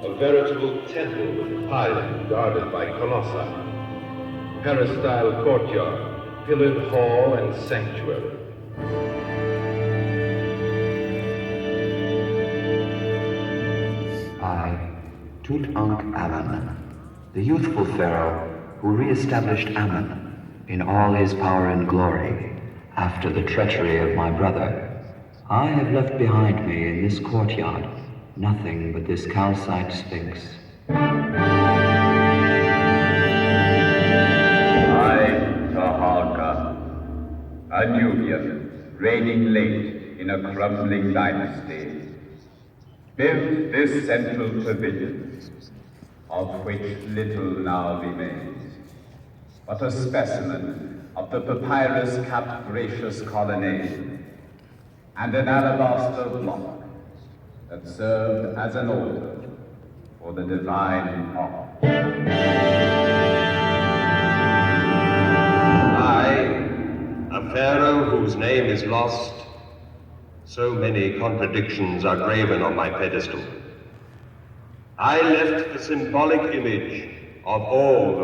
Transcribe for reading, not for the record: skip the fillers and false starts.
a veritable temple with pylon guarded by colossi, peristyle courtyard, pillared hall and sanctuary. I, Tutankhamun, the youthful pharaoh who re-established Ammon in all his power and glory after the treachery of my brother, I have left behind me in this courtyard nothing but this calcite sphinx. Taharka, a Nubian reigning late in a crumbling dynasty, built this central pavilion, of which little now remains, but a specimen of the papyrus-capped gracious colonnade and an alabaster block that served as an altar for the divine heart. A pharaoh whose name is lost, so many contradictions are graven on my pedestal. I left the symbolic image of all the